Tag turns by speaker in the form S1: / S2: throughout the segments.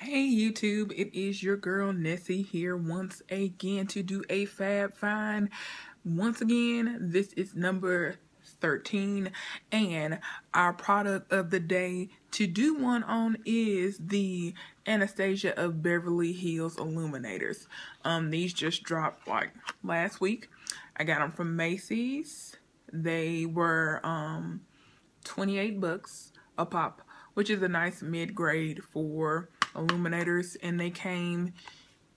S1: Hey YouTube, it is your girl Nessie here once again to do a Fab Find. Once again, this is number 13 and our product of the day to do one on is the Anastasia of Beverly Hills Illuminators. These just dropped like last week. I got them from Macy's. They were 28 bucks a pop, which is a nice mid-grade for Illuminators, and they came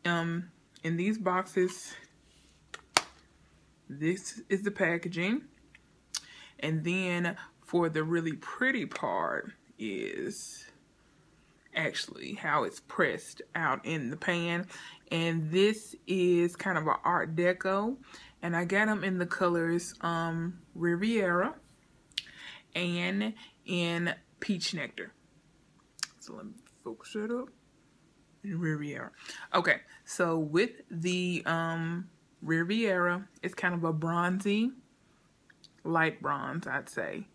S1: in these boxes. This is the packaging, and then for the really pretty part is actually how it's pressed out in the pan, and this is kind of an art deco, and I got them in the colors Riviera and in peach nectar. So let me focus it up. Riviera. Okay, so with the Riviera, it's kind of a bronzy, light bronze, I'd say,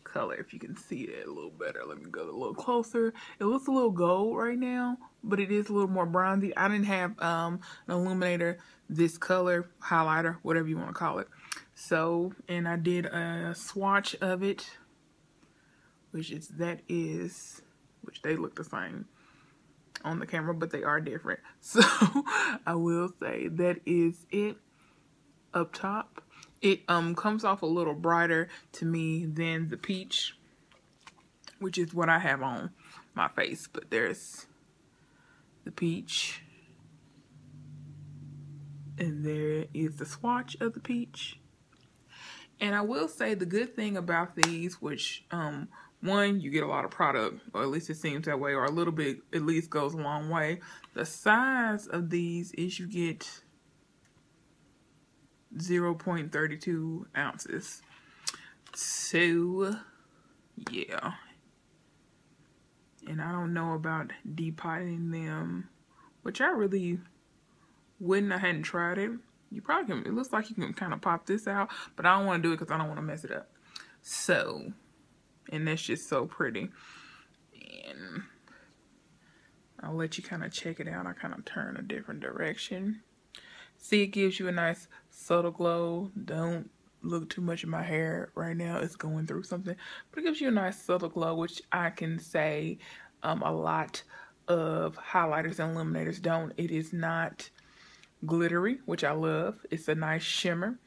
S1: color. If you can see it a little better, let me go a little closer. It looks a little gold right now, but it is a little more bronzy. I didn't have an illuminator this color, highlighter, whatever you want to call it. So, and I did a swatch of it, which they look the same on the camera, but they are different. So I will say that is it up top. It comes off a little brighter to me than the peach, which is what I have on my face. But there's the peach, and there is the swatch of the peach. And I will say the good thing about these, which one, you get a lot of product, or at least it seems that way, or a little bit at least goes a long way. The size of these is you get 0.32 ounces. So, yeah. And I don't know about depotting them, which I really wouldn't. I hadn't tried it. You probably can, it looks like you can kind of pop this out, but I don't want to do it because I don't want to mess it up. So, and that's just so pretty. And I'll let you kind of check it out. I kind of turn a different direction. See, it gives you a nice subtle glow. Don't look too much at my hair right now. It's going through something. But it gives you a nice subtle glow, which I can say a lot of highlighters and illuminators don't. It is not glittery, which I love. It's a nice shimmer,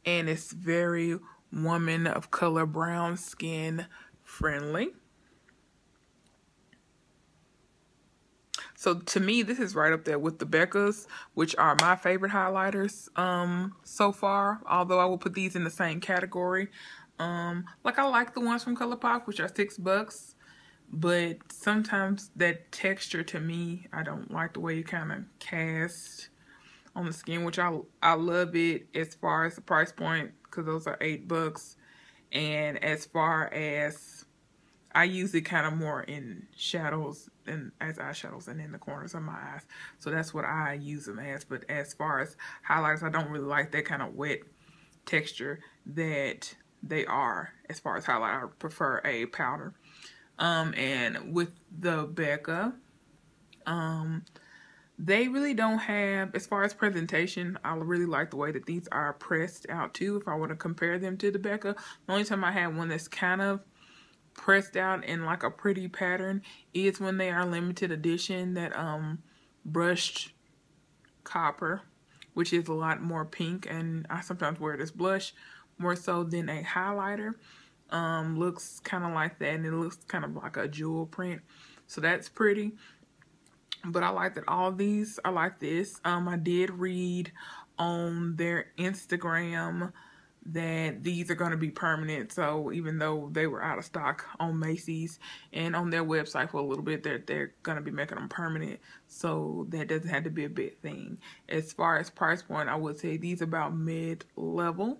S1: and it's very woman of color, brown skin friendly. So to me, this is right up there with the Becca's, which are my favorite highlighters so far, although I will put these in the same category. Like, I like the ones from ColourPop, which are $6, but sometimes that texture, to me, I don't like the way it kind of cast on the skin, which I love it as far as the price point, because those are $8. And as far as, I use it kind of more in shadows and as eyeshadows and in the corners of my eyes. So that's what I use them as. But as far as highlighters, I don't really like that kind of wet texture that they are. As far as highlight, I prefer a powder. And with the Becca, they really don't have, as far as presentation, I really like the way that these are pressed out too. If I were to compare them to the Becca, the only time I had one that's kind of pressed out in like a pretty pattern is when they are limited edition, that brushed copper, which is a lot more pink, and I sometimes wear it as blush more so than a highlighter. Looks kind of like that, and it looks kind of like a jewel print, so that's pretty. But I like that all these are like this. I did read on their Instagram that these are going to be permanent. So even though they were out of stock on Macy's and on their website for a little bit, they're going to be making them permanent. So that doesn't have to be a big thing. As far as price point, I would say these about mid-level.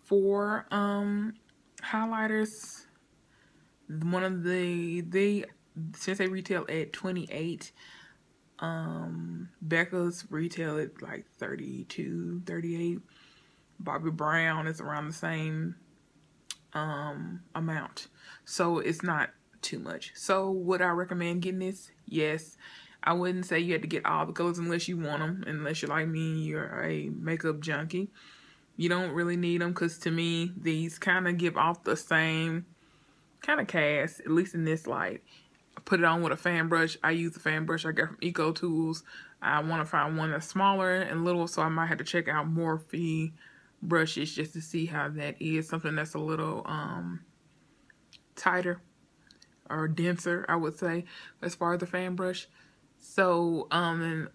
S1: For highlighters, one of the since they retail at $28, Becca's retail at like $32, $38. Bobbi Brown is around the same amount. So it's not too much. So would I recommend getting this? Yes. I wouldn't say you had to get all the colors unless you want them, unless you're like me, you're a makeup junkie. You don't really need them because to me, these kind of give off the same kind of cast, at least in this light. I put it on with a fan brush. I use the fan brush I got from Eco Tools. I want to find one that's smaller and little, so I might have to check out Morphe brushes just to see how that is. Something that's a little tighter or denser, I would say, as far as the fan brush. So,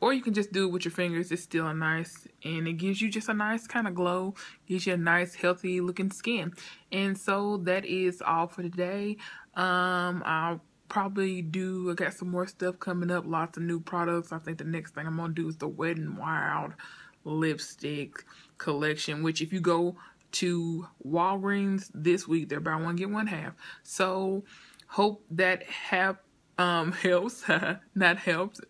S1: or you can just do it with your fingers. It's still a nice, and it gives you just a nice kind of glow. Gives you a nice, healthy looking skin. And so that is all for today. I'll probably I got some more stuff coming up. Lots of new products. I think the next thing I'm going to do is the Wet n Wild lipstick collection, which if you go to Walgreens this week, they're buy one, get one half. So, hope that helps. Not helps.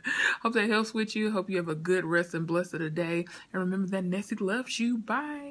S1: Hope that helps with you. Hope you have a good rest and blessed of the day. And remember that Nessie loves you. Bye.